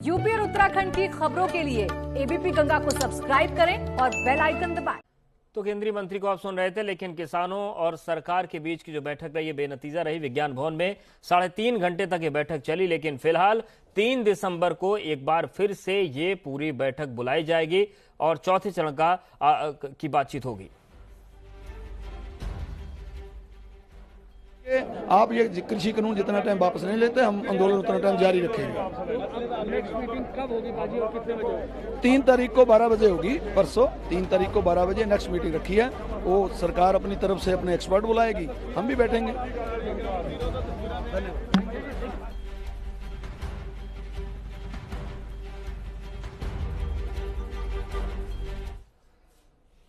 UP और उत्तराखंड की खबरों के लिए एबीपी गंगा को सब्सक्राइब करें और बेल आइकन दबाएं। तो केंद्रीय मंत्री को आप सुन रहे थे, लेकिन किसानों और सरकार के बीच की जो बैठक रही है बेनतीजा रही। विज्ञान भवन में 3.5 घंटे तक ये बैठक चली, लेकिन फिलहाल 3 दिसंबर को एक बार फिर से ये पूरी बैठक बुलाई जाएगी और चौथे चरण की बातचीत होगी। आप ये कृषि कानून जितना टाइम वापस नहीं लेते, हम आंदोलन उतना टाइम जारी रखेंगे। नेक्स्ट मीटिंग कब होगी बाजी और कितने बजे? 3 तारीख को 12 बजे होगी, परसों 3 तारीख को 12 बजे नेक्स्ट मीटिंग रखी है। वो सरकार अपनी तरफ से अपने एक्सपर्ट बुलाएगी, हम भी बैठेंगे।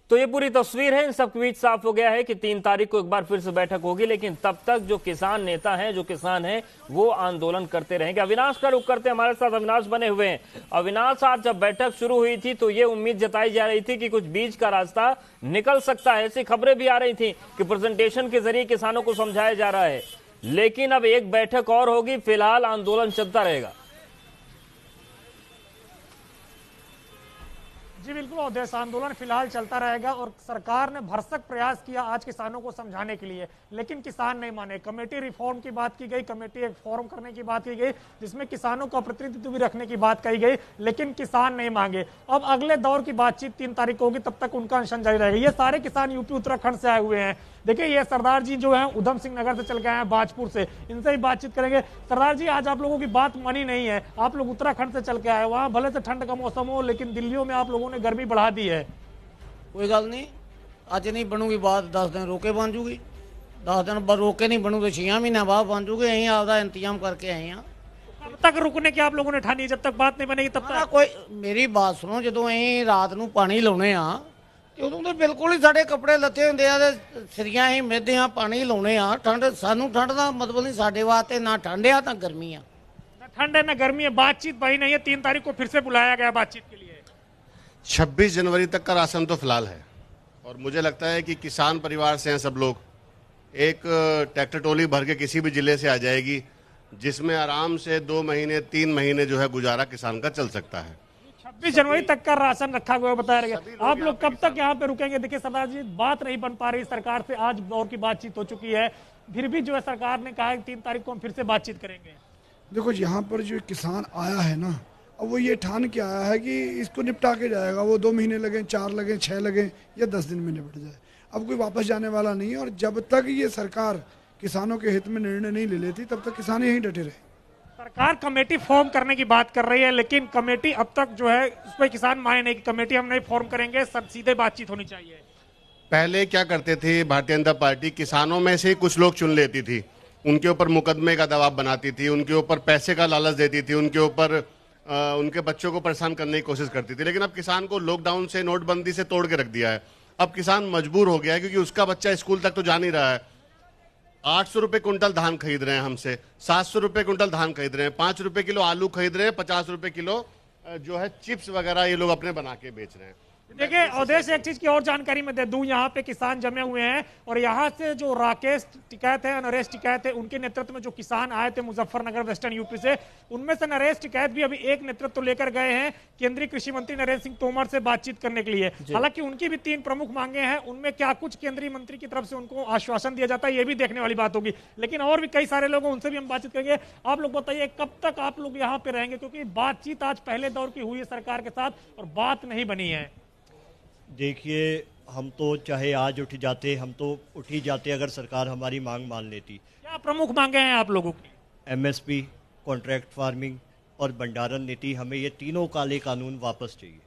तो ये पूरी तस्वीर है। इन सब के बीच साफ हो गया है कि 3 तारीख को एक बार फिर से बैठक होगी, लेकिन तब तक जो किसान नेता हैं, जो किसान हैं, वो आंदोलन करते रहेंगे। अविनाश का रुख करते हमारे साथ अविनाश बने हुए हैं। अविनाश, आज जब बैठक शुरू हुई थी तो ये उम्मीद जताई जा रही थी कि कुछ बीच का रास्ता निकल सकता है। ऐसी खबरें भी आ रही थी कि प्रेजेंटेशन के जरिए किसानों को समझाया जा रहा है, लेकिन अब एक बैठक और होगी, फिलहाल आंदोलन चलता रहेगा। जी बिल्कुल, अवधेश, आंदोलन फिलहाल चलता रहेगा और सरकार ने भरसक प्रयास किया आज किसानों को समझाने के लिए, लेकिन किसान नहीं माने। कमेटी रिफॉर्म की बात की गई, कमेटी एक फॉर्म करने की बात की गई जिसमें किसानों का प्रतिनिधित्व भी रखने की बात कही गई, लेकिन किसान नहीं मांगे। अब अगले दौर की बातचीत 3 तारीख को होगी, तब तक उनका अनशन जारी रहेगा। ये सारे किसान यूपी उत्तराखंड से आए हुए हैं। देखिए, ये सरदार जी जो है उधम सिंह नगर से चल के आए हैं, बाजपुर से, इनसे भी बातचीत करेंगे। सरदार जी, आज आप लोगों की बात मानी नहीं है, आप लोग उत्तराखंड से चल के आए, वहां भले से ठंड का मौसम हो, लेकिन दिल्लियों में आप लोगों ने गर्मी बढ़ा दी है। कोई गल नहीं, अज नहीं बनूगी बात 10 दिन रोके बन जूगी। 10 दिन बाद रोके नहीं बनू तो 6 महीने बाद बन जूगी। अं आपका इंतजाम करके आए हैं। कब तक रुकने की आप लोगों ने ठानी? जब तक बात नहीं बनेगी तब तक? कोई मेरी बात सुनो, जो अं रात को पानी लाने उदों तो बिल्कुल ही साढ़े कपड़े लत्ते होंगे आ, सिरियां ही मिधते हैं, पानी लाने ठंड सानू ठंड का मतलब नहीं, साढ़े वास्ते ना ठंड आ ना गर्मी आ। ना ठंड है ना गर्मी है। बातचीत भाई नहीं है, 3 तारीख को फिर से बुलाया गया बातचीत के लिए। 26 जनवरी तक का राशन तो फिलहाल है, और मुझे लगता है कि किसान परिवार से हैं सब लोग। एक ट्रैक्टर ट्रॉली भर के किसी भी जिले से आ जाएगी, जिसमें आराम से 2 महीने 3 महीने जो है गुजारा किसान का चल सकता है। 26 जनवरी तक का राशन रखा हुआ बताया गया। आप लोग कब तक यहाँ पे रुकेंगे? देखिए सरदार जी, बात नहीं बन पा रही सरकार से, आज दौर की बातचीत हो चुकी है, फिर भी जो है सरकार ने कहा है 3 तारीख को हम फिर से बातचीत करेंगे। देखो, यहाँ पर जो किसान आया है ना, अब वो ये ठान के आया है कि इसको निपटा के जाएगा। वो 2 महीने लगे, 4 लगे, 6 लगे या 10 दिन में निपट जाए। अब कोई वापस जाने वाला नहीं है, और जब तक ये सरकार किसानों के हित में निर्णय नहीं ले लेती तब तक किसान यहीं डटे रहे। सरकार कमेटी फॉर्म करने की बात कर रही है, लेकिन कमेटी अब तक जो है उस पर किसान माने नहीं कि कमेटी हम नहीं फॉर्म करेंगे, सब सीधे बातचीत होनी चाहिए। पहले क्या करते थे भारतीय जनता पार्टी, किसानों में से ही कुछ लोग चुन लेती थी, उनके ऊपर मुकदमे का दबाव बनाती थी, उनके ऊपर पैसे का लालच देती थी, उनके ऊपर उनके बच्चों को परेशान करने की कोशिश करती थी। लेकिन अब किसान को लॉकडाउन से, नोटबंदी से तोड़ के रख दिया है। अब किसान मजबूर हो गया है, क्योंकि उसका बच्चा स्कूल तक तो जा नहीं रहा है। 800 रुपए कुंटल धान खरीद रहे हैं हमसे, 700 रुपए कुंटल धान खरीद रहे हैं, 5 रुपए किलो आलू खरीद रहे हैं, 50 रुपए किलो जो है चिप्स वगैरह ये लोग अपने बना के बेच रहे हैं। देखिए अवधेश, एक चीज की और जानकारी मैं दे दूं, यहाँ पे किसान जमे हुए हैं और यहाँ से जो राकेश टिकैत है, नरेश टिकैत है, उनके नेतृत्व में जो किसान आए थे मुजफ्फरनगर वेस्टर्न यूपी से, उनमें से नरेश टिकैत भी अभी एक नेतृत्व लेकर गए हैं केंद्रीय कृषि मंत्री नरेंद्र सिंह तोमर से बातचीत करने के लिए। हालांकि उनकी भी 3 प्रमुख मांगे हैं, उनमें क्या कुछ केंद्रीय मंत्री की तरफ से उनको आश्वासन दिया जाता है, ये भी देखने वाली बात होगी। लेकिन और भी कई सारे लोग, उनसे भी हम बातचीत करेंगे। आप लोग बताइए, कब तक आप लोग यहाँ पे रहेंगे? क्योंकि बातचीत आज पहले दौर की हुई है सरकार के साथ और बात नहीं बनी है। देखिए, हम तो चाहे आज उठ जाते, हम तो उठ ही जाते अगर सरकार हमारी मांग मान लेती। क्या प्रमुख मांगे हैं आप लोगों की? एमएसपी, कॉन्ट्रैक्ट फार्मिंग और भंडारण नीति, हमें ये तीनों काले कानून वापस चाहिए।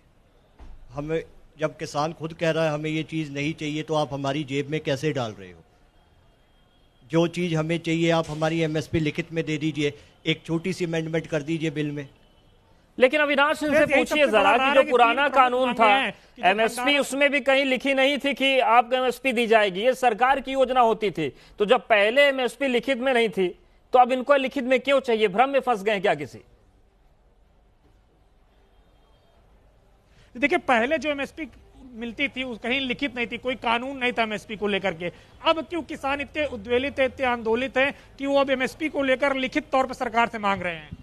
हमें, जब किसान खुद कह रहा है हमें ये चीज़ नहीं चाहिए, तो आप हमारी जेब में कैसे डाल रहे हो? जो चीज़ हमें चाहिए आप हमारी एमएसपी लिखित में दे दीजिए, एक छोटी सी अमेंडमेंट कर दीजिए बिल में। लेकिन अविनाश, इनसे पूछिए जरा कि जो पुराना कानून था एमएसपी, उसमें भी कहीं लिखी नहीं थी कि आपको एमएसपी दी जाएगी, ये सरकार की योजना होती थी। तो जब पहले एमएसपी लिखित में नहीं थी, तो अब इनको लिखित में क्यों चाहिए? भ्रम में फंस गए क्या किसी? देखिए, पहले जो एमएसपी मिलती थी उस कहीं लिखित नहीं थी, कोई कानून नहीं था एमएसपी को लेकर के। अब क्यों किसान इतने उद्वेलित है, इतने आंदोलित हैं कि वो अब एमएसपी को लेकर लिखित तौर पर सरकार से मांग रहे हैं?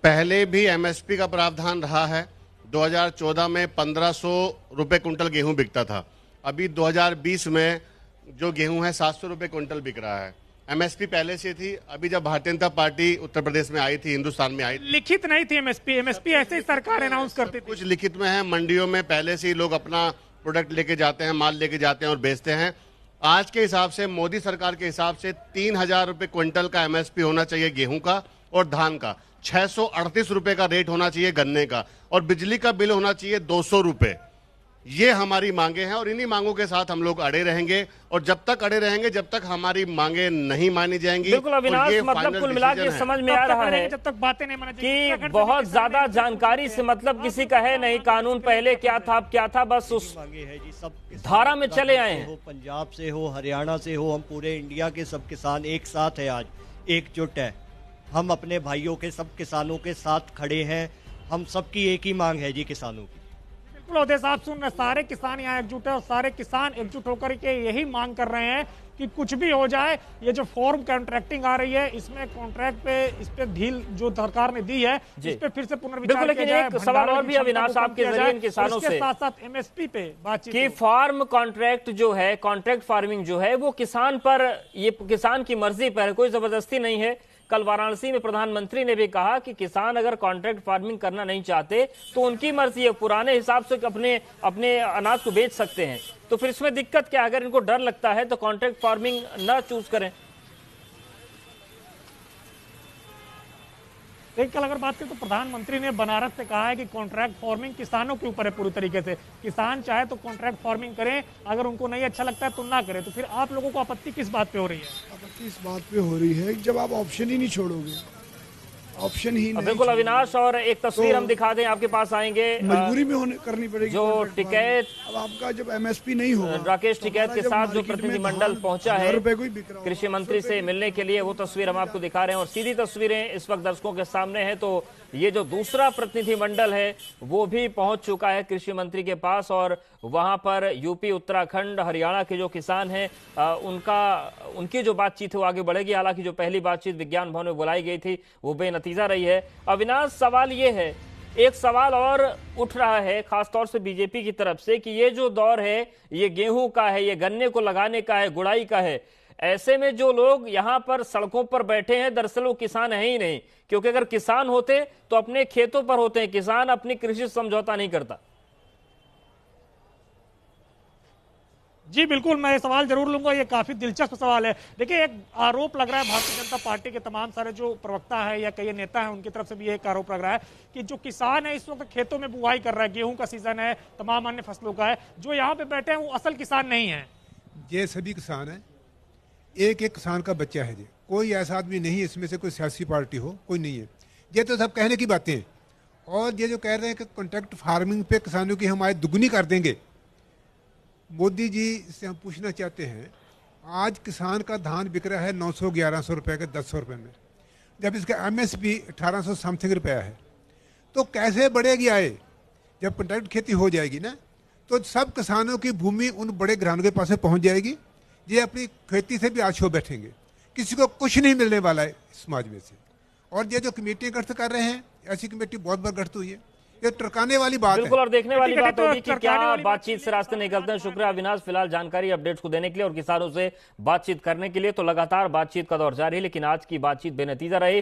पहले भी एमएसपी का प्रावधान रहा है। 2014 में 1500 रुपए कुंटल गेहूं बिकता था। अभी 2020 में जो गेहूं है 700 रुपए कुंटल बिक रहा है। एमएसपी पहले से थी। अभी जब भारतीय जनता पार्टी उत्तर प्रदेश में आई थी, हिंदुस्तान में आई थी, लिखित नहीं थी एमएसपी ऐसे ही सरकार अनाउंस करती थी। कुछ लिखित में है। मंडियों में पहले से ही लोग अपना प्रोडक्ट लेके जाते हैं, माल लेके जाते हैं और बेचते हैं। आज के हिसाब से, मोदी सरकार के हिसाब से 3000 रुपए क्विंटल का एमएसपी होना चाहिए गेहूं का और धान का। 638 रुपए का रेट होना चाहिए गन्ने का और बिजली का बिल होना चाहिए 200 रुपए। ये हमारी मांगे हैं और इन्हीं मांगों के साथ हम लोग अड़े रहेंगे और जब तक अड़े रहेंगे, जब तक हमारी मांगे नहीं मानी जाएंगी। बिल्कुल अविनाश, मतलब कुल मिला के समझ में आ रहा है जब तक बातें नहीं मानी जाएंगी कि बहुत ज्यादा जानकारी से मतलब किसी का है नहीं। कानून पहले क्या था, अब क्या था, बस उस मांगे हैं जी। सब धारा में चले आए हैं। हो, पंजाब से हो, हरियाणा से हो, हम पूरे इंडिया के सब किसान एक साथ है, आज एकजुट है। हम अपने भाइयों के, सब किसानों के साथ खड़े हैं। हम सबकी एक ही मांग है जी, किसानों की। बिल्कुल उदय साहब सुन रहे, सारे किसान यहाँ एकजुट है और सारे किसान एकजुट होकर के यही मांग कर रहे हैं कि कुछ भी हो जाए, ये जो फॉर्म कॉन्ट्रैक्टिंग आ रही है, इसमें कॉन्ट्रैक्ट पे इस पे ढील जो सरकार ने दी है, इस पे फिर से पुनर्विचार लेकिन एक सवाल और भी अविनाश आपके जरिए इन किसानों से, साथ साथ एमएसपी पे बातचीत कि फार्म कॉन्ट्रैक्ट जो है, कॉन्ट्रैक्ट फार्मिंग जो है, वो किसान पर, ये किसान की मर्जी पर है, कोई जबरदस्ती नहीं है। कल वाराणसी में प्रधानमंत्री ने भी कहा कि किसान अगर कॉन्ट्रैक्ट फार्मिंग करना नहीं चाहते तो उनकी मर्जी है, पुराने हिसाब से अपने अनाज को बेच सकते हैं। तो फिर इसमें दिक्कत क्या? अगर इनको डर लगता है तो कॉन्ट्रैक्ट फार्मिंग ना चूज करें। लेकिन कल अगर बात करें तो प्रधानमंत्री ने बनारस से कहा है कि कॉन्ट्रैक्ट फार्मिंग किसानों के ऊपर है पूरी तरीके से। किसान चाहे तो कॉन्ट्रैक्ट फार्मिंग करें, अगर उनको नहीं अच्छा लगता है तो ना करें। तो फिर आप लोगों को आपत्ति किस बात पे हो रही है? आपत्ति इस बात पे हो रही है कि जब आप ऑप्शन ही नहीं छोड़ोगे, ऑप्शन ही नहीं। बिल्कुल अविनाश, और एक तस्वीर हम दिखा दें, आपके पास आएंगे। मजबूरी में करनी पड़ेगी जो टिकैत, अब आपका जब एमएसपी नहीं होगा, राकेश टिकैत के साथ जो प्रतिनिधिमंडल पहुंचा है कृषि मंत्री से मिलने के लिए, वो तस्वीर हम आपको दिखा रहे हैं। और सीधी तस्वीरें इस वक्त दर्शकों के सामने है। तो ये जो दूसरा प्रतिनिधिमंडल है वो भी पहुंच चुका है कृषि मंत्री के पास और वहां पर यूपी, उत्तराखंड, हरियाणा के जो किसान हैं उनकी जो बातचीत है वो आगे बढ़ेगी। हालांकि जो पहली बातचीत विज्ञान भवन में बुलाई गई थी वो बेनतीजा रही है। अविनाश, सवाल ये है, एक सवाल और उठ रहा है खासतौर से बीजेपी की तरफ से कि ये जो दौर है ये गेहूं का है, ये गन्ने को लगाने का है, गुड़ाई का है। ऐसे में जो लोग यहां पर सड़कों पर बैठे हैं दरअसल वो किसान है ही नहीं, क्योंकि अगर किसान होते तो अपने खेतों पर होते हैं। किसान अपनी कृषि समझौता नहीं करता। जी बिल्कुल, मैं ये सवाल जरूर लूंगा, ये काफी दिलचस्प सवाल है। देखिए, एक आरोप लग रहा है भारतीय जनता पार्टी के तमाम सारे जो प्रवक्ता है या कई नेता हैं उनकी तरफ से भी एक आरोप लग रहा है कि जो किसान है इस वक्त खेतों में बुआई कर रहा है, गेहूं का सीजन है, तमाम अन्य फसलों का है, जो यहाँ पे बैठे हैं वो असल किसान नहीं है। ये सभी किसान है, एक एक किसान का बच्चा है जी। कोई ऐसा आदमी नहीं है इसमें से कोई सियासी पार्टी हो, कोई नहीं है। ये तो सब कहने की बातें हैं। और ये जो कह रहे हैं कि कॉन्ट्रैक्ट फार्मिंग पे किसानों की हम आय दुगनी कर देंगे, मोदी जी से हम पूछना चाहते हैं, आज किसान का धान बिक रहा है 900-1100 रुपये के 1000 रुपये में, जब इसका एमएसपी 1800 समथिंग रुपया है, तो कैसे बढ़ेगी आय? जब कॉन्ट्रैक्ट खेती हो जाएगी ना, तो सब किसानों की भूमि उन बड़े घरानों के पास पहुंच जाएगी। ये अपनी खेती से भी आज हो बैठेंगे, किसी को कुछ नहीं मिलने वाला है समाज में से। और ये जो कमेटियां गठित कर रहे हैं, ऐसी कमेटी बहुत बार गठित हुई है, ये टरकाने वाली बात है। बिल्कुल, और देखने वाली बात होगी कि क्या बातचीत से रास्ते निकलते हैं। शुक्रिया अविनाश, फिलहाल जानकारी अपडेट्स को देने के लिए और किसानों से बातचीत करने के लिए। तो लगातार बातचीत का दौर जारी है, लेकिन आज की बातचीत बेनतीजा रही।